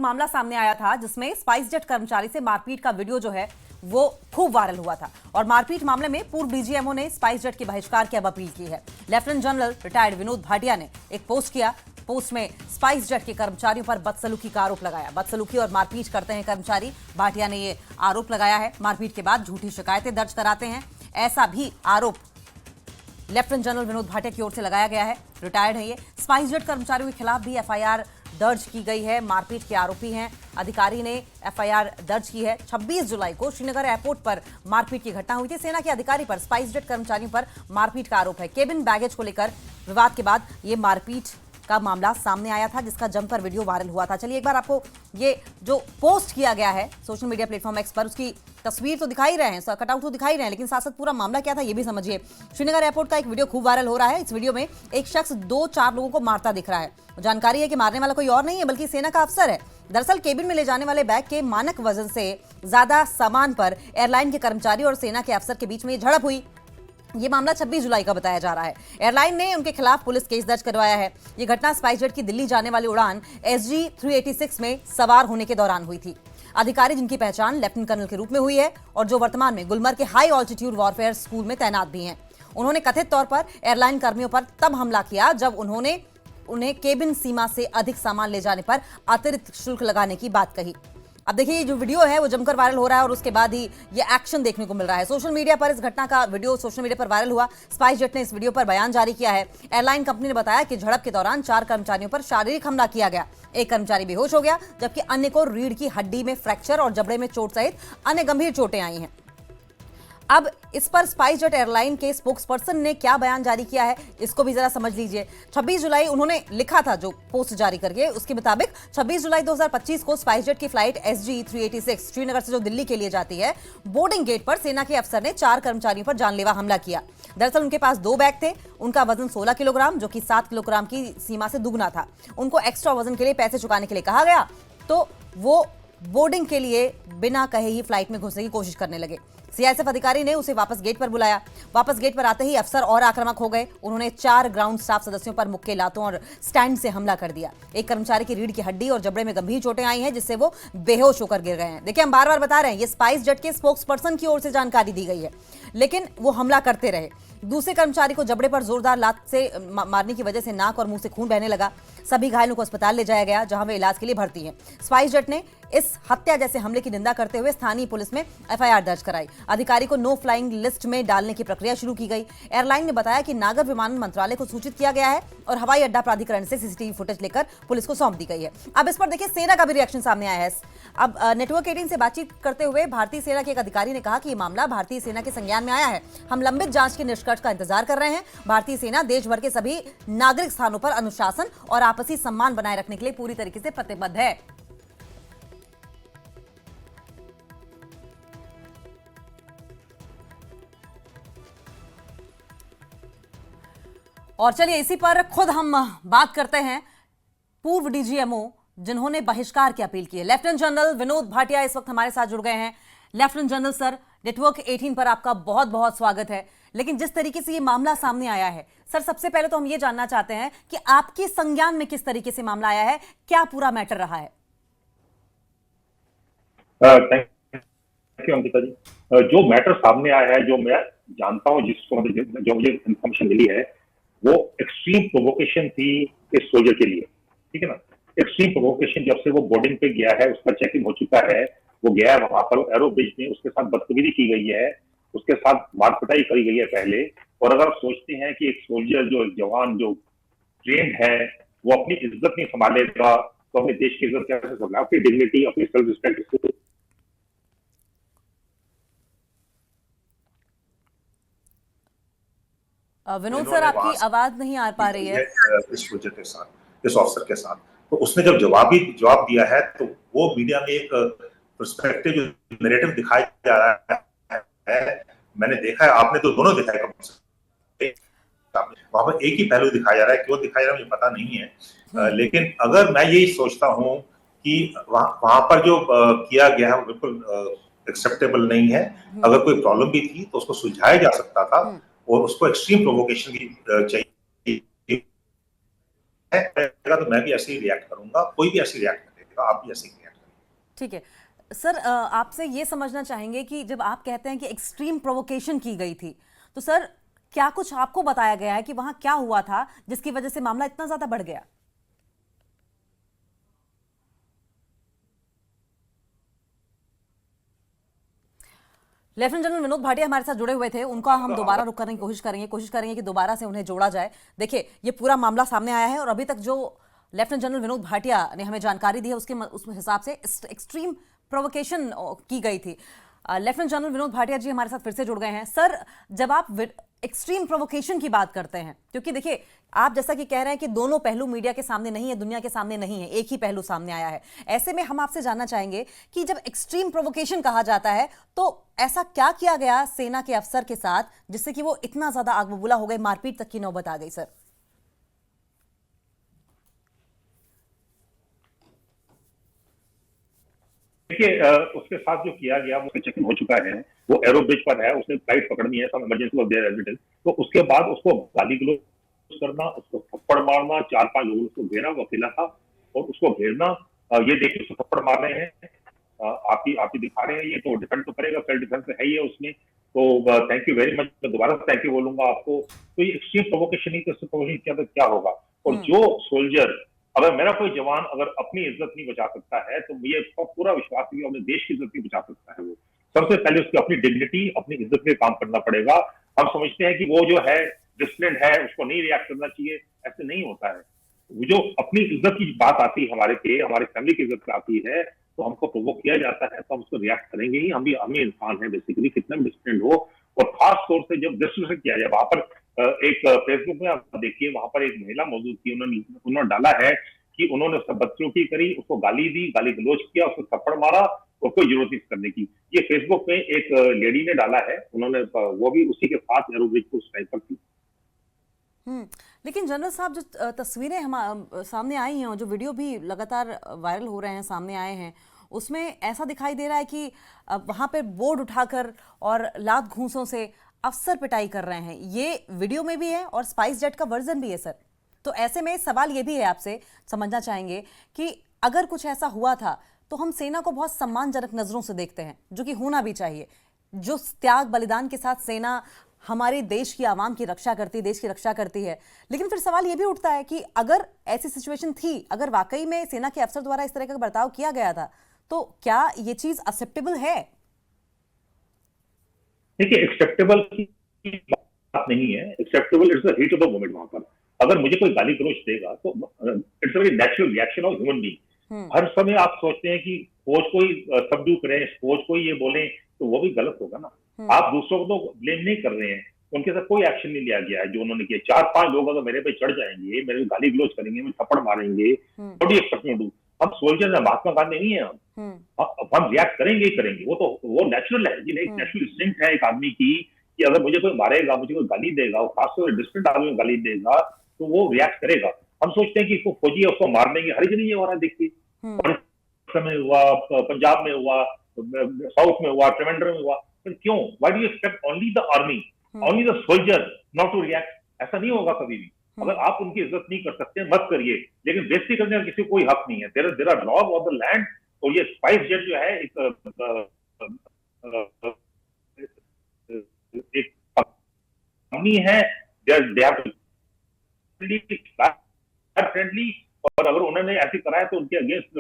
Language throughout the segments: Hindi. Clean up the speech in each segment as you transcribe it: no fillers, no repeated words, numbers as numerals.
मामला सामने आया था जिसमें स्पाइस जेट कर्मचारी से मारपीट का वीडियो जो है वो खूब वायरल हुआ था और मारपीट मामले में पूर्व डीजीएमओ ने स्पाइस जेट के बहिष्कार की अब अपील की है। Lieutenant general retired Vinod Bhatia ने एक पोस्ट किया। पोस्ट में स्पाइस जेट के कर्मचारियों पर बदसलूकी का आरोप लगाया। बदसलूकी और मारपीट करते हैं कर्मचारी। भाटिया ने ये आरोप लगाया है। मारपीट के बाद झूठी शिकायतें दर्ज कराते हैं, ऐसा भी आरोप लेफ्टिनेंट जनरल विनोद भाटिया की ओर से लगाया गया है। रिटायर्ड है ये। स्पाइस जेट कर्मचारियों के खिलाफ भी एफआईआर दर्ज की गई है। मारपीट के आरोपी हैं। अधिकारी ने एफआईआर दर्ज की है। 26 जुलाई को श्रीनगर एयरपोर्ट पर मारपीट की घटना हुई थी। सेना के अधिकारी पर स्पाइस जेट कर्मचारियों पर मारपीट का आरोप है। केबिन बैगेज को लेकर विवाद के बाद ये मारपीट का मामला सामने आया था जिसका जमकर वीडियो वायरल हुआ था। चलिए एक बार आपको ये जो पोस्ट किया गया है सोशल मीडिया प्लेटफॉर्म एक्स पर, उसकी तस्वीर तो दिखाई रहे हैं, कटआउट तो दिखाई रहे हैं, लेकिन साथ साथ पूरा मामला क्या था ये भी समझिए। श्रीनगर एयरपोर्ट का एक वीडियो खूब वायरल हो रहा है। इस वीडियो में एक शख्स 2-4 लोगों को मारता दिख रहा है। जानकारी है कि मारने वाला कोई और नहीं है बल्कि सेना का अफसर है। दरअसल केबिन में ले जाने वाले बैग के मानक वजन से ज्यादा सामान पर एयरलाइन के कर्मचारी और सेना के अफसर के बीच में झड़प हुई। ये मामला 26 जुलाई का बताया जा रहा है। एयरलाइन ने उनके खिलाफ पुलिस केस दर्ज करवाया है। ये घटना स्पाइस जेट की दिल्ली जाने वाली उड़ान SG 386 में सवार होने के दौरान हुई थी। अधिकारी जिनकी पहचान लेफ्टिनेंट कर्नल के रूप में हुई है और जो वर्तमान में गुलमर्ग के हाई ऑल्टीट्यूड वॉरफेयर स्कूल में तैनात भी हैं। उन्होंने कथित तौर पर एयरलाइन कर्मियों पर तब हमला किया जब उन्होंने उन्हें केबिन सीमा से अधिक सामान ले जाने पर अतिरिक्त शुल्क लगाने की बात कही। अब देखिए ये जो वीडियो है वो जमकर वायरल हो रहा है और उसके बाद ही ये एक्शन देखने को मिल रहा है। सोशल मीडिया पर इस घटना का वीडियो सोशल मीडिया पर वायरल हुआ। स्पाइस जेट ने इस वीडियो पर बयान जारी किया है। एयरलाइन कंपनी ने बताया कि झड़प के दौरान 4 कर्मचारियों पर शारीरिक हमला किया गया। एक कर्मचारी बेहोश हो गया जबकि अन्य को रीढ़ की हड्डी में फ्रैक्चर और जबड़े में चोट सहित अन्य गंभीर चोटें आई हैं। अब इस पर स्पाइस जेट एयरलाइन के स्पोक्सपर्सन ने क्या बयान जारी किया है इसको भी जरा समझ लीजिए। 26 जुलाई उन्होंने लिखा था जो पोस्ट जारी करके, उसके मुताबिक 26 जुलाई 2025 को स्पाइस जेट की फ्लाइट SG 386 श्रीनगर से जो दिल्ली के लिए जाती है, बोर्डिंग गेट पर सेना के अफसर ने 4 कर्मचारियों पर जानलेवा हमला किया। दरअसल उनके पास 2 बैग थे। उनका वजन 16 किलोग्राम जो कि 7 किलोग्राम की सीमा से दुगना था। उनको एक्स्ट्रा वजन के लिए पैसे चुकाने के लिए कहा गया तो वो बोर्डिंग के लिए बिना कहे ही फ्लाइट में घुसने की कोशिश करने लगे। CISF अधिकारी ने उसे वापस गेट पर बुलाया। वापस गेट पर आते ही अफसर और आक्रामक हो गए। उन्होंने 4 ग्राउंड स्टाफ सदस्यों पर मुक्के, लातों और स्टैंड से हमला कर दिया। एक कर्मचारी की रीढ़ की हड्डी और जबड़े में गंभीर चोटें आई हैं जिससे वो बेहोश होकर गिर गए हैं। देखिए हम बार बार बता रहे हैं ये स्पाइस जेट के स्पोक्सपर्सन की ओर से जानकारी दी गई है, लेकिन वो हमला करते रहे। दूसरे कर्मचारी को जबड़े पर जोरदार लात से मारने की वजह से नाक और मुंह से खून बहने लगा। सभी घायलों को अस्पताल ले जाया गया जहां वे इलाज के लिए भर्ती हैं। स्पाइस जेट ने इस हत्या जैसे हमले की निंदा करते हुए स्थानीय पुलिस में FIR दर्ज कराई। अधिकारी को नो फ्लाइंग लिस्ट में डालने की प्रक्रिया शुरू की गई। एयरलाइन ने बताया कि नागर विमानन मंत्रालय को सूचित किया गया है और हवाई अड्डा प्राधिकरण से CCTV फुटेज लेकर पुलिस को सौंप दी गई है। अब इस पर देखिए सेना का भी रिएक्शन सामने आया है। अब नेटवर्क 18 से बातचीत करते हुए भारतीय सेना के एक अधिकारी ने कहा कि यह मामला भारतीय सेना के संज्ञान में आया है। हम लंबित जांच के निष्कर्ष का इंतजार कर रहे हैं। भारतीय सेना देश भर के सभी नागरिक स्थानों पर अनुशासन और आपसी सम्मान बनाए रखने के लिए पूरी तरीके से प्रतिबद्ध है। और चलिए इसी पर खुद हम बात करते हैं पूर्व DGMO जिन्होंने बहिष्कार की अपील की है। लेफ्टिनेंट जनरल विनोद भाटिया इस वक्त हमारे साथ जुड़ गए हैं। लेफ्टिनेंट जनरल सर, नेटवर्क 18 पर आपका बहुत बहुत स्वागत है। लेकिन जिस तरीके से ये मामला सामने आया है सर, सबसे पहले तो हम ये जानना चाहते हैं कि आपके संज्ञान में किस तरीके से मामला आया है, क्या पूरा मैटर रहा है? थैंक यू अंकिता जी। जो मैटर सामने आया है, जो मैं जानता हूं, जिसको जो मुझे इंफॉर्मेशन मिली है, वो एक्सट्रीम प्रोवोकेशन थी इस सोल्जर के लिए। ठीक है ना। एक्सट्रीम प्रोवोकेशन, जब से वो बोर्डिंग पे गया है, उसका चेकिंग हो चुका है, वो गया है वहां पर एरो ब्रिज में, उसके साथ बदतमीजी की गई है, उसके साथ मारपिटाई करी गई है पहले। और अगर आप सोचते हैं कि एक सोल्जर, जो जवान, जो ट्रेंड है, वो अपनी इज्जत नहीं संभालेगा तो अपने देश की इज्जत कैसे संभालेगा? अपनी डिग्निटी, अपनी सेल्फ रिस्पेक्ट। विनोद सर, आपकी आवाज नहीं आ पा रही है। इस सोल्जर के साथ, इस ऑफिसर के साथ, तो उसने जब जवाब दिया है तो वो मीडिया में एक पर्सपेक्टिव, जो नैरेटिव दिखाया जा रहा है, मैंने देखा है, आपने तो दोनों दिखाए, वहां पर एक ही पहलू दिखाया जा रहा है। क्यों दिखाया जा रहा है मुझे पता नहीं है, लेकिन अगर मैं यही सोचता हूँ कि वहां पर जो किया गया है वो बिल्कुल एक्सेप्टेबल नहीं है। अगर कोई प्रॉब्लम भी थी तो उसको सुलझाया जा सकता था और उसको एक्सट्रीम प्रोवोकेशन की चाहिए, तो मैं भी ऐसे ही रिएक्ट करूंगा, कोई भी ऐसे रिएक्ट करेगा। तो आप भी ऐसे रिएक्ट करें। ठीक है सर, आपसे ये समझना चाहेंगे कि जब आप कहते हैं कि एक्सट्रीम प्रोवोकेशन की गई थी, तो सर क्या कुछ आपको बताया गया है कि वहां क्या हुआ था जिसकी वजह से मामला इतना ज्यादा बढ़ गया? लेफ्टिनेंट जनरल विनोद भाटिया हमारे साथ जुड़े हुए थे, उनका हम दोबारा रुक करने की कोशिश करेंगे कि दोबारा से उन्हें जोड़ा जाए। देखिए, ये पूरा मामला सामने आया है और अभी तक जो लेफ्टिनेंट जनरल विनोद भाटिया ने हमें जानकारी दी है उस हिसाब से एक्सट्रीम प्रोवोकेशन की गई थी। लेफ्टिनेंट जनरल विनोद भाटिया जी हमारे साथ फिर से जुड़ गए हैं। सर, जब आप एक्सट्रीम प्रोवोकेशन की बात करते हैं, क्योंकि देखिए आप जैसा कि कह रहे हैं कि दोनों पहलू मीडिया के सामने नहीं है, दुनिया के सामने नहीं है, एक ही पहलू सामने आया है, ऐसे में हम आपसे जानना चाहेंगे कि जब एक्सट्रीम प्रोवोकेशन कहा जाता है तो ऐसा क्या किया गया सेना के अफसर के साथ जिससे कि वो इतना ज्यादा आग बबूला हो गए, मारपीट तक की नौबत आ गई? सर देखिए, उसके साथ जो किया गया वो चेकिंग हो चुका है, वो एरो ब्रिज पर है, उसने फ्लाइट पकड़नी है, सब इमरजेंसी ऑफ देयर एविडेंस। तो उसके बाद उसको गाली गलौज करना, उसको थप्पड़ मारना, 4-5 लोगों ने उसको घेरा, वो अकेला था और उसको घेरना, ये देखिए उसको थप्पड़ मार रहे हैं, आप ही दिखा रहे हैं, ये तो डिफेंड तो करेगा, सेल्फ डिफेंस है ही है उसमें। तो थैंक यू वेरी मच, मैं दोबारा से थैंक यू बोलूंगा आपको। तो ये एक्सट्रीम प्रोवोकेशन ही, तो प्रोवोकेशन किया तो क्या होगा? और जो सोल्जर, अगर मेरा कोई जवान अगर अपनी इज्जत नहीं बचा सकता है तो मुझे पूरा विश्वास है कि अपने देश की इज्जत नहीं बचा सकता है। वो सबसे पहले उसकी अपनी डिग्निटी, अपनी इज्जत पे काम करना पड़ेगा। हम समझते हैं कि वो जो है डिसिप्लिन है, उसको नहीं रिएक्ट करना चाहिए, ऐसे नहीं होता है। वो जो अपनी इज्जत की बात आती है, हमारे फैमिली की इज्जत आती है, तो हमको प्रोवोक किया जाता है तो हम उसको रिएक्ट करेंगे ही। हम भी इंसान है बेसिकली, कितना भी डिसिप्लिन हो। और खास तौर से जब डिस्कशन किया जाए, वहां पर एक फेसबुक में आप देखिए, वहां पर एक महिला मौजूद थी, उन्होंने डाला है कि उन्होंने सब बदसलूकी करी, उसको गाली दी, गाली गलौज किया, उसको थप्पड़ मारा और कोई जरूरत नहीं करने की। ये फेसबुक में एक लेडी ने डाला है, उन्होंने वो भी उसी के साथ एरो ब्रिज को उस टाइप पर थी। लेकिन जनरल साहब, जो तस्वीरें हम सामने आई हैं और जो वीडियो भी लगातार वायरल हो रहे हैं, सामने आए हैं, उसमें ऐसा दिखाई दे रहा है कि वहां पे बोर्ड उठाकर और लात घूंसों से अफसर पिटाई कर रहे हैं। ये वीडियो में भी है और स्पाइस जेट का वर्जन भी है सर। तो ऐसे में सवाल ये भी है, आपसे समझना चाहेंगे कि अगर कुछ ऐसा हुआ था तो हम सेना को बहुत सम्मानजनक नजरों से देखते हैं, जो कि होना भी चाहिए। जो त्याग बलिदान के साथ सेना हमारे देश की आवाम की रक्षा करती, देश की रक्षा करती है। लेकिन फिर सवाल ये भी उठता है कि अगर ऐसी सिचुएशन थी, अगर वाकई में सेना के अफसर द्वारा इस तरह का बर्ताव किया गया था, तो क्या ये चीज एक्सेप्टेबल है? देखिए, एक्सेप्टेबल की बात नहीं है, acceptable it's the heat of the moment. वहां पर अगर मुझे कोई गाली गलौज देगा तो it's a very natural reaction of human being. हर समय आप सोचते हैं कि फौज को ही सबड्यू करें, फौज को ही ये बोलें, तो वो भी गलत होगा ना। आप दूसरों को तो ब्लेम नहीं कर रहे हैं, उनके साथ कोई एक्शन नहीं लिया गया है जो उन्होंने किया। 4-5 लोग अगर मेरे पे चढ़ जाएंगे, मेरे गाली गलौज करेंगे, मैं थप्पड़ मारेंगे, बड़ी एक्सपेक्ट में डू। हम सोल्जर है, महात्मा गांधी नहीं है हम रिएक्ट करेंगे ही करेंगे। वो नेचुरल है, ये नेचुरल इंस्टिंक्ट है एक आदमी की, कि अगर मुझे कोई मारेगा, मुझे कोई गाली देगा, और खासतौर से डिस्टेंट आदमी गाली देगा, तो वो रिएक्ट करेगा। हम सोचते हैं कि इसको फौजी है, उसको मार देंगे। हर जगह ये हो रहा है, देखिए में हुआ, पंजाब में हुआ, साउथ में हुआ, ट्रिवेंड्रम में हुआ। फिर क्यों? Why do you expect only the army, only the soldier not to react? ऐसा नहीं होगा कभी भी। अगर आप उनकी इज्जत नहीं कर सकते, मत करिए, लेकिन बेइज्जती करने का किसी को कोई हक नहीं है। There are laws of the land. और ये स्पाइस जेट जो है एक कंपनी है, दे हैव फ्रेंडली, और अगर उन्होंने ऐसे कराया तो उनके against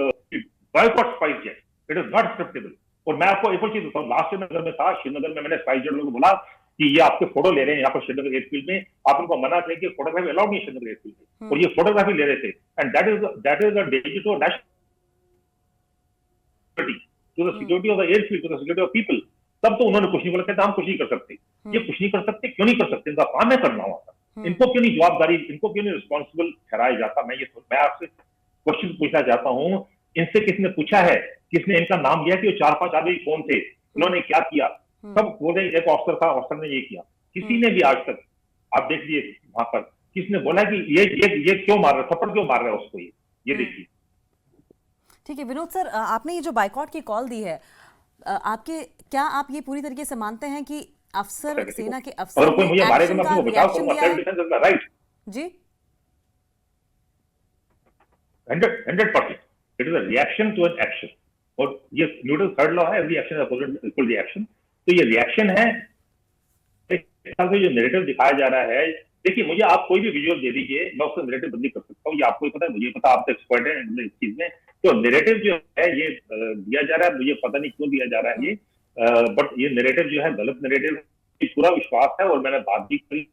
boycott spice jet, it is not acceptable. और मैं आपको एक और चीज बताऊं, लास्ट श्रीनगर में था, श्रीनगर में मैंने स्पाइस जेट लोगों को बोला कि ये आपके फोटो ले रहे हैं यहाँ पर श्रीनगर एयरफील्ड में, आप उनको मना करें कि फोटोग्राफी अलाउड नहीं है श्रीनगर एयरफील्ड में, और ये फोटोग्राफी ले रहे थे। And that is a danger to national to the security of the airfield, to the security of people. तब तो उन्होंने कुछ नहीं बोला, कहते हम कुछ नहीं कर सकते। ये कुछ नहीं कर सकते, क्यों नहीं कर सकते? इनका काम है करना वहां पर। इनको क्यों नहीं जवाबदारी, इनको क्यों नहीं रिस्पॉन्सिबल ठहराया जाता? मैं आपसे क्वेश्चन पूछना चाहता हूं, इनसे किसने पूछा है, किसने इनका नाम लिया कि वो 4-5 आदमी कौन थे, उन्होंने क्या किया? सब बोले एक ऑफिसर था, ऑफिसर ने ये किया। किसी ने भी आज तक, आप देख लिए वहां पर, किसने बोला कि ये क्यों मार रहा है, थप्पड़ क्यों मार रहा है उसको? ये देखिए। ठीक है विनोद सर, आपने ये जो बाइकॉट की कॉल दी है, क्या आप ये पूरी तरीके से मानते हैं कि अफसर, सेना के अफसर, अगर कोई मुझे मारेगा मैं अपने को बचाव करूंगा, सेल्फ डिफेंस इज राइट जी? 100%। It is a reaction to an action, और ये न्यूटन थर्ड लॉ है, एवरी एक्शन इक्वल रिएक्शन। तो ये रिएक्शन है। एक हिसाब से जो नैरेटिव दिखाया जा रहा है, देखिए मुझे आप कोई भी विजुअल दे दीजिए, मैं उसका नैरेटिव बदली कर सकता हूँ, ये आपको ही पता है, मुझे पता, आप तो एक्सपर्ट है इस चीज में। तो नैरेटिव जो है ये दिया जा रहा है, मुझे पता नहीं क्यों दिया जा रहा है ये, बट ये नैरेटिव जो है गलत नैरेटिव, पूरा विश्वास है। और मैंने बात भी करी।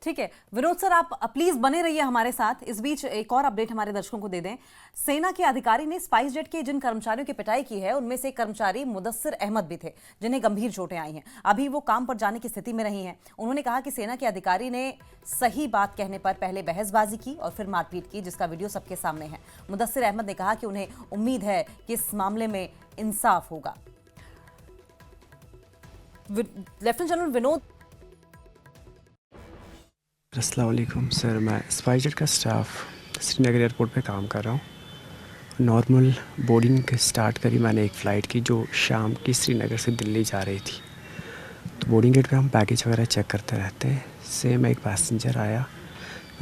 ठीक है विनोद सर, आप प्लीज बने रहिए हमारे साथ। इस बीच एक और अपडेट हमारे दर्शकों को दे दें। सेना के अधिकारी ने स्पाइस जेट के जिन कर्मचारियों की पिटाई की है उनमें से एक कर्मचारी मुदस्सिर अहमद भी थे, जिन्हें गंभीर चोटें आई हैं। अभी वो काम पर जाने की स्थिति में नहीं है। उन्होंने कहा कि सेना के अधिकारी ने सही बात कहने पर पहले बहसबाजी की और फिर मारपीट की, जिसका वीडियो सबके सामने है। मुदस्सिर अहमद ने कहा कि उन्हें उम्मीद है कि इस मामले में इंसाफ होगा। Lieutenant general Vinod. अस्सलाम वालेकुम सर, मैं स्पाइस जेट का स्टाफ श्रीनगर एयरपोर्ट पे काम कर रहा हूँ। नॉर्मल बोर्डिंग स्टार्ट करी मैंने एक फ़्लाइट की जो शाम की श्रीनगर से दिल्ली जा रही थी। तो बोर्डिंग गेट पे हम बैगेज वगैरह चेक करते रहते हैं। सेम एक पैसेंजर आया,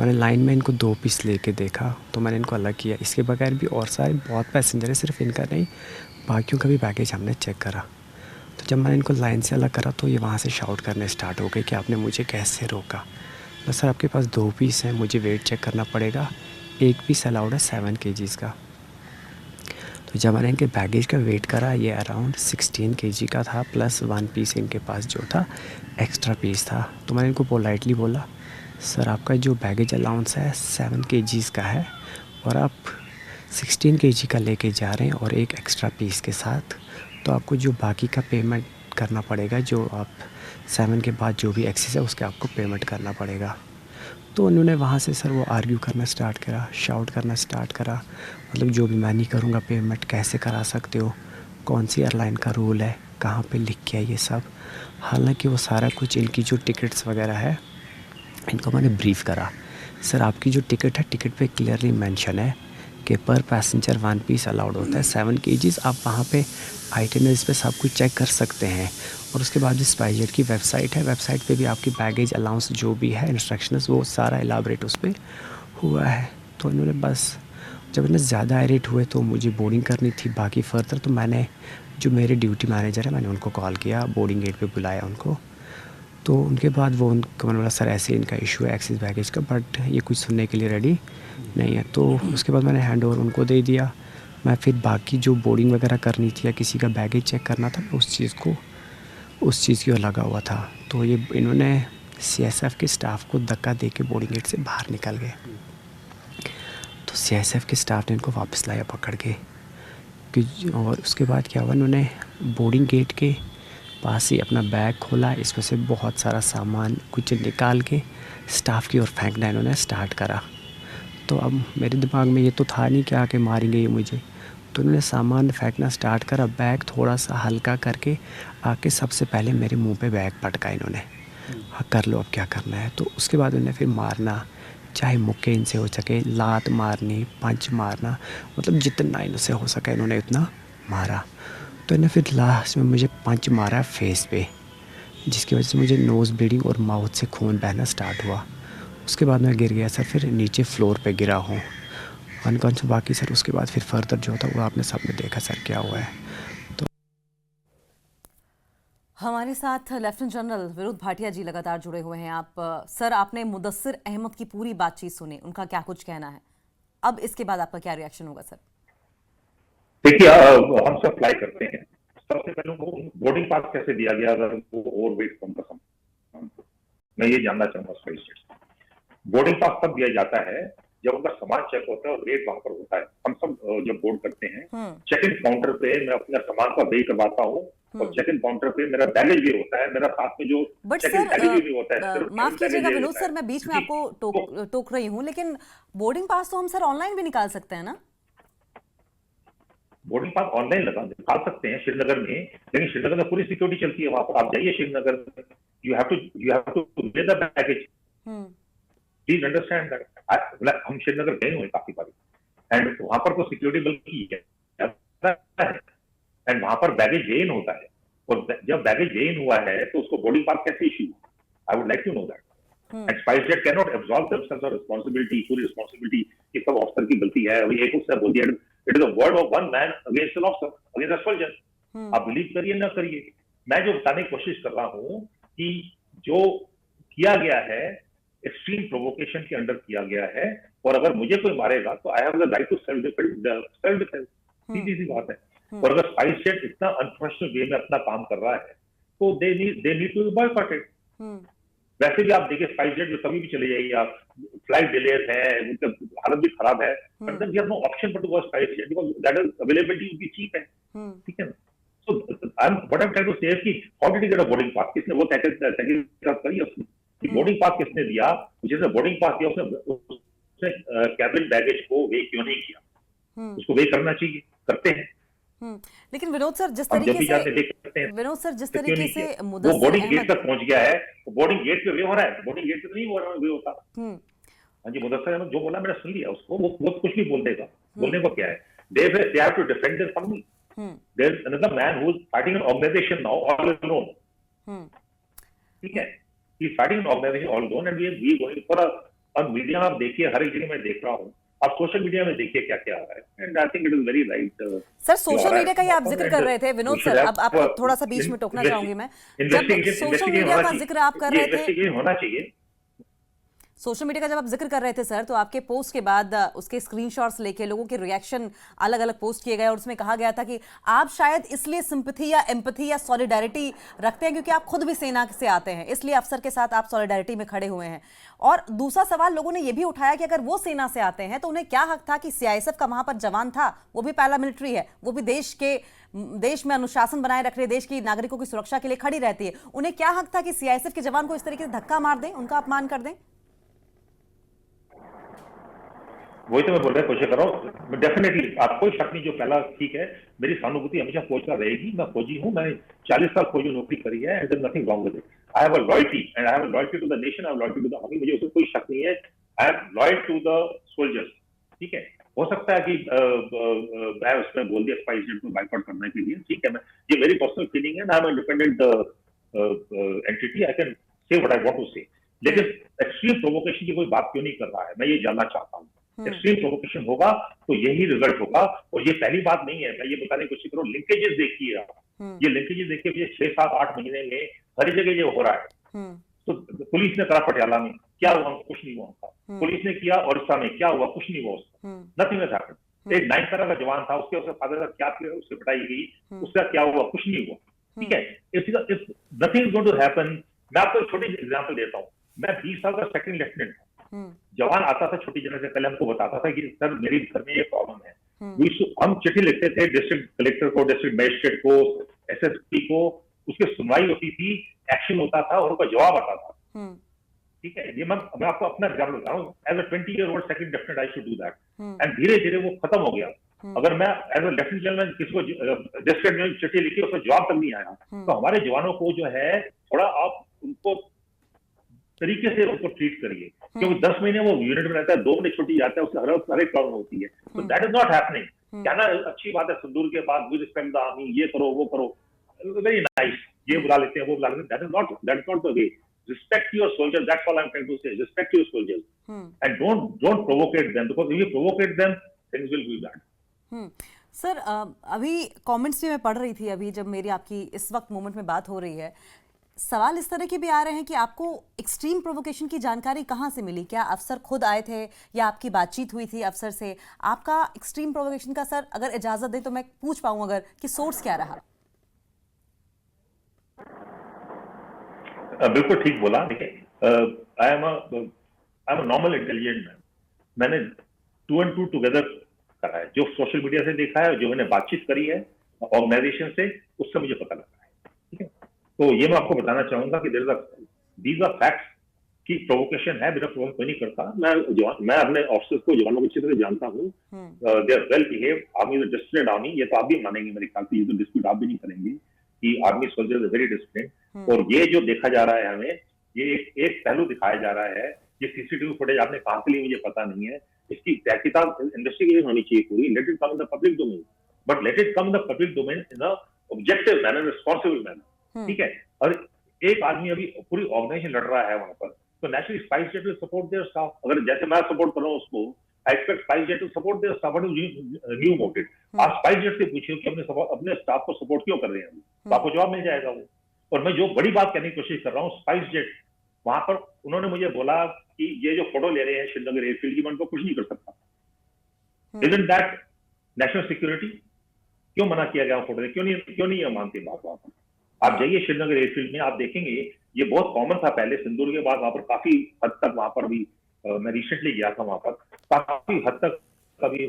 मैंने लाइन में इनको 2 पीस लेके देखा तो मैंने इनको अलग किया। इसके बगैर भी और सारे बहुत पैसेंजर है, सिर्फ इनका नहीं, बाकियों का भी बैगेज हमने चेक करा। तो जब मैंने इनको लाइन से अलग करा तो ये वहाँ से शाउट करने स्टार्ट हो गए कि आपने मुझे कैसे रोका। बस सर आपके पास 2 पीस हैं, मुझे वेट चेक करना पड़ेगा, एक पीस अलाउड है 7 kgs का। तो जब मैंने इनके बैगेज का वेट करा ये अराउंड 16 kg का था, प्लस 1 पीस इनके पास जो था एक्स्ट्रा पीस था। तो मैंने इनको पोलाइटली बोला, सर आपका जो बैगेज अलाउंस है 7 kgs का है और आप 16 kg का लेके जा रहे हैं और एक एक्स्ट्रा पीस के साथ, तो आपको जो बाकी का पेमेंट करना पड़ेगा, जो आप 7 के बाद जो भी एक्सेस है उसके आपको पेमेंट करना पड़ेगा। तो उन्होंने वहाँ से सर वो आर्ग्यू करना स्टार्ट करा, शाउट करना स्टार्ट करा, मतलब जो भी मैं नहीं करूँगा पेमेंट, कैसे करा सकते हो, कौन सी एयरलाइन का रूल है, कहाँ पे लिख के है ये सब। हालांकि वो सारा कुछ इनकी जो टिकट्स वगैरह है इनको मैंने ब्रीफ़ करा। सर आपकी जो टिकट है, टिकट पे क्लियरली मेंशन है कि पर पैसेंजर 1 पीस अलाउड होता है 7 kgs। आप वहाँ पे आइटनरीज पे सब कुछ चेक कर सकते हैं। और उसके बाद जो स्पाइस जेट की वेबसाइट है, वेबसाइट पे भी आपकी बैगेज अलाउंस जो भी है, इंस्ट्रक्शंस, वो सारा एलाबरेट उस पर हुआ है। तो इन्होंने बस जब इन्हें ज़्यादा आयरेट हुए तो मुझे बोर्डिंग करनी थी बाकी फ़र्दर, तो मैंने जो मेरे ड्यूटी मैनेजर है मैंने उनको कॉल किया, बोर्डिंग गेट पे बुलाया उनको। तो उनके बाद वो उनको मैंने बोला सर ऐसे इनका इशू है एक्सिस बैगेज का, बट ये कुछ सुनने के लिए रेडी नहीं है। तो उसके बाद मैंने हैंड ओवर उनको दे दिया। मैं फिर बाकी जो बोर्डिंग वगैरह करनी थी या किसी का बैगेज चेक करना था, उस चीज़ की ओर लगा हुआ था। तो ये इन्होंने CSF के स्टाफ को धक्का दे के बोर्डिंग गेट से बाहर निकल गए। तो CSF के स्टाफ ने इनको वापस लाया पकड़ के और उसके बाद क्या हुआ, इन्होंने बोर्डिंग गेट के पास ही अपना बैग खोला, इसमें से बहुत सारा सामान कुछ निकाल के स्टाफ की ओर फेंकना इन्होंने स्टार्ट करा। तो अब मेरे दिमाग में ये तो था नहीं कि आके मारेंगे ये मुझे, तो उन्होंने सामान फेंकना स्टार्ट करा। बैग थोड़ा सा हल्का करके आके सबसे पहले मेरे मुंह पे बैग पटका इन्होंने, हाँ कर लो अब क्या करना है। तो उसके बाद उन्होंने फिर मारना, चाहे मुक्के इनसे हो सके, लात मारनी, पंच मारना, मतलब जितना इनसे हो सका इन्होंने उतना मारा। तो इन्होंने फिर लास्ट में मुझे पंच मारा फेस पे, जिसकी वजह से मुझे नोज़ ब्लीडिंग और माउथ से खून बहना स्टार्ट हुआ। उसके बाद मैं गिर गया सर, फिर नीचे फ्लोर पे गिरा हूँ अनकॉन्शियस। बाकी सर उसके बाद फिर फर्दर जो था वो आपने सबने देखा सर क्या हुआ है। तो हमारे साथ लेफ्टिनेंट जनरल विनोद भाटिया जी लगातार जुड़े हुए हैं। आप सर, आपने मुदस्सिर अहमद की पूरी बातचीत सुनी, उनका क्या कुछ कहना है, अब इसके बाद आपका क्या रिएक्शन होगा सर? देखिए हम सब फ्लाई करते हैं, सबसे पहले उनको बोर्डिंग पास कैसे दिया गया, अगर वो ओवरवेट कम का मैं ये जानना चाहूंगा। स्पाइस जेट बोर्डिंग पास तब दिया जाता है जब उनका सामान चेक होता है और वेट वहां पर होता है। हम सब जब बोर्ड करते हैं चेक इन काउंटर पे मैं अपने सामान का वेट करवाता हूँ और चेक इन काउंटर पे मेरा बैगेज भी होता है, मेरा साथ में जो चेक इन बैगेज भी होता है। माफ कीजिएगा विनोद सर, मैं बीच में आपको टोक रही हूँ, लेकिन बोर्डिंग पास तो हम सर ऑनलाइन भी निकाल सकते हैं ना? बोर्डिंग पास ऑनलाइन निकाल सकते हैं श्रीनगर में, लेकिन श्रीनगर में पूरी सिक्योरिटी चलती है। वहां पर आप जाइए श्रीनगर में, यू हैव टू ले the baggage, please understand that. हम श्रीनगर गए हुए काफी बार एंड वहां पर तो सिक्योरिटी बल्कि है एंड वहां पर बैगेज जेन होता है, और जब बैगेज जेन हुआ है तो उसको बोर्डिंग पास कैसे issue? I would like to know that. And SpiceJet can not absorb themselves of responsibility, पूरी रिस्पांसिबिलिटी कि सब ऑफिसर की गलती है, अभी एक उसने बोल दिया it is a word of one man against an officer, against a soldier. आप बिलीव करिए ना करिए, मैं जो बताने की कोशिश कर रहा हूं कि जो किया गया है एक्सट्रीम प्रोवोकेशन के अंडर किया गया है, और अगर मुझे कोई मारेगा तो I have the right to self defence, सीधी सी बात है। और अगर स्पाइस जेट इतना अनप्रोफेशनल वे में अपना काम कर रहा है तो दे नीड टू बॉयकॉटेड। वैसे भी आप देखिए स्पाइस जेट में कभी भी चले जाइए आप, फ्लाइट डिलेज है, उनका हालत भी खराब है, but then we have no option but to go SpiceJet because that is availability उनकी चीप है, ठीक है ना। So what I am trying to say कि how did you get a boarding pass, किसने वो तहकीकात करी उसने कि बोर्डिंग पास किसने दिया, जिसने बोर्डिंग पास दिया उसने कैबिन बैगेज को वे क्यों नहीं किया, उसको वे करना चाहिए, करते हैं। लेकिन विनोद सर जिस हम जब तरीके भी जाते से देख सकते हैं विनोद सर जिस तो क्यों तरीके नहीं से किया? वो मुदस्सिर बोर्डिंग गेट अहमद तक पहुंच गया है, वो बोर्डिंग गेट पे वे हो रहा है, बोर्डिंग गेट पे तो नहीं हो रहा है, वे होता। हाँ जी, मुदस्सिर अहमद जो बोला मैंने सुन लिया उसको, वो कुछ भी बोल देगा, बोलने को क्या है, they have to defend their family, there is another man who is fighting an organisation now all alone, ठीक है, he is fighting an organisation all alone and we going for a media. आप देखिए हर एक जगह मैं देख रहा हूँ, आप सोशल मीडिया में देखिए क्या क्या आ रहा है, and I think it is very right. Sir social media का ही आप जिक्र कर रहे थे विनोद सर, अब आपको थोड़ा सा बीच में टोकना चाहूंगी मैं, जब सोशल मीडिया का जिक्र आप कर रहे थे, इन्वेस्टिगेशन होना चाहिए। सोशल मीडिया का जब आप जिक्र कर रहे थे सर, तो आपके पोस्ट के बाद उसके स्क्रीनशॉट्स लेके लोगों के रिएक्शन अलग अलग पोस्ट किए गए और उसमें कहा गया था कि आप शायद इसलिए सिंपैथी या एम्पैथी या सॉलिडारिटी रखते हैं क्योंकि आप खुद भी सेना से आते हैं, इसलिए अफसर के साथ आप सॉलिडारिटी में खड़े हुए हैं। और दूसरा सवाल लोगों ने यह भी उठाया कि अगर वो सेना से आते हैं तो उन्हें क्या हक था कि सीआईएसएफ का वहां पर जवान था, वो भी पैरामिलिट्री है, वो भी देश में अनुशासन बनाए रख रहे, देश की नागरिकों की सुरक्षा के लिए खड़ी रहती है, उन्हें क्या हक था कि सीआईएसएफ के जवान को इस तरीके से धक्का मार दें, उनका अपमान कर दें? वही तो मैं बोल रहा कोशिश कर रहा हूँ, डेफिनेटली आप कोई शक नहीं, जो पहला ठीक है, मेरी सहानुभूति हमेशा फौज का रहेगी, मैं फौजी हूँ, मैंने 40 साल फौजी नौकरी करी है, and there nothing wrong with it. I have a loyalty and I have a loyalty to the nation, I have loyalty to the army, मुझे उसमें कोई शक नहीं है, I am loyal to the soldiers, ठीक है। हो सकता है कि मैं उसमें बोल दिया स्पाइस जेट को बाइकआउट करने के लिए, ठीक है, मैं ये मेरी पर्सनल फीलिंग है ना, I am independent entity, I can say what I want to say, लेकिन एक्सट्रीम प्रोवोकेशन की कोई बात क्यों नहीं कर रहा है, मैं ये जानना चाहता हूँ। एक्सट्रीम प्रोवोकेशन होगा तो यही रिजल्ट होगा, और ये पहली बात नहीं है, मैं ये बताने की कोशिश करूँ, लिंकेजेस देखिए आप, ये लिंकेजेस देखिए, ये 6, 7, 8 महीने में हर जगह ये हो रहा है। तो पुलिस ने करा पटियाला में, क्या हुआ, कुछ नहीं हुआ था, पुलिस ने किया ओडिशा में, क्या हुआ, कुछ नहीं हुआ उसका, नथिंग हैज हैपेंड। एक 9 तरह का जवान था, उसके फादर का क्या किया, उससे पिटाई गई, उसका क्या हुआ, कुछ नहीं हुआ, ठीक है। If nothing is going to happen, मैं आपको एक छोटी एग्जांपल देता हूँ, मैं 20 साल का सेकंड लेफ्टिनेंट था, जवान आता था छोटी जगह से, पहले हमको बताता था कि सर मेरे घर में ये प्रॉब्लम है, हम चिट्ठी लिखते थे डिस्ट्रिक्ट कलेक्टर को, डिस्ट्रिक्ट मजिस्ट्रेट को, एसएसपी को, उसकी सुनवाई होती थी, एक्शन होता था और उनका जवाब आता था, ठीक है। ये मैं आपको अपना एग्जाम्पल बता रहा हूँ, as a 20-year-old second lieutenant I should do that, and धीरे धीरे वो खत्म हो गया। अगर मैं एज अ लेफ्टिनेंट जनरल किसी को डिस्ट्रिक्ट में चिट्ठी लिखी, उसका जवाब तक नहीं आया, तो हमारे जवानों को जो है थोड़ा आप उनको तरीके से उनको ट्रीट करिए, क्योंकि 10 महीने वो यूनिट में रहता है, 2 महीने छुट्टी जाता है, उससे हर एक प्रॉब्लम होती है, तो दैट इज नॉट हैपनिंग। कहना अच्छी बात है सिंदूर के बाद वी रिस्पेक्ट द आर्मी, ये करो वो करो, वेरी नाइस, ये बुला लेते हैं वो बुला लेते हैं, that is not the way. Respect your soldiers, that's all I am trying to say, respect your soldiers and don't provocate them, because if you provocate them things will be bad. Sir अभी कमेंट्स भी मैं पढ़ रही थी, अभी जब मेरी आपकी इस वक्त मोमेंट में बात हो रही है, सवाल इस तरह के भी आ रहे हैं कि आपको एक्सट्रीम प्रोवोकेशन की जानकारी कहाँ से मिली? क्या अफसर खुद आए थे या आपकी बातचीत हुई थी अफसर से? आपका एक्सट्रीम प्रोवोकेशन का सर अगर इजाजत दें तो मैं पूछ पाऊं अगर कि सोर्स क्या रहा? बिल्कुल ठीक बोला, देखिए I am a normal intelligent man, मैंने 2 and 2 टुगेदर करा है, जो सोशल मीडिया से देखा है, जो मैंने बातचीत करी है ऑर्गेनाइजेशन से, उससे मुझे पता लगा है, ठीक है। तो ये मैं आपको बताना चाहूंगा कि दीज आर फैक्ट्स कि प्रोवोकेशन है, बिना प्रोवोक कोई नहीं करता। मैं अपने ऑफिसर्स को, जवानों को अच्छी तरह जानता हूँ, they are well behave, army is disciplined army, ये तो आप भी मानेंगे मेरे ख्याल से, ये तो डिस्प्यूट आप भी नहीं करेंगे कि army soldiers are very disciplined. और ये जो देखा जा रहा है हमें, ये एक पहलू दिखाया जा रहा है, ये सीसीटीवी फुटेज आपने कहां से ली मुझे पता नहीं है, इसकी तहकीकात इन्वेस्टिगेशन होनी चाहिए पूरी, let it come in the public domain, but let it come in the public domain in a objective manner, responsible manner, ठीक है। और एक आदमी अभी पूरी ऑर्गेनाइजेशन लड़ रहा है वहां पर, तो naturally SpiceJet will support their staff, अगर जैसे मैं सपोर्ट कर रहा हूँ उसको, I expect SpiceJet to support this, somebody knew about it. आप स्पाइसजेट से पूछिए कि अपने स्टाफ को सपोर्ट क्यों कर रहे हैं, तो आपको जवाब मिल जाएगा वो। और मैं जो बड़ी बात कहने की कोशिश कर रहा हूँ, स्पाइसजेट वहां पर उन्होंने मुझे बोला कि ये जो फोटो ले रहे हैं श्रीनगर एयरफील्ड की, मैं उनको कुछ नहीं कर सकता। Isn't that national security? क्यों मना किया गया फोटो ले? क्यों नहीं ये मानते बात वहां पर? आप जाइए श्रीनगर एयरफील्ड में, आप देखेंगे ये बहुत कॉमन था पहले, सिंदूर के बाद वहां पर काफी हद तक वहां पर भी मैं रिसेंटली गया था वहां पर, काफी हद तक कभी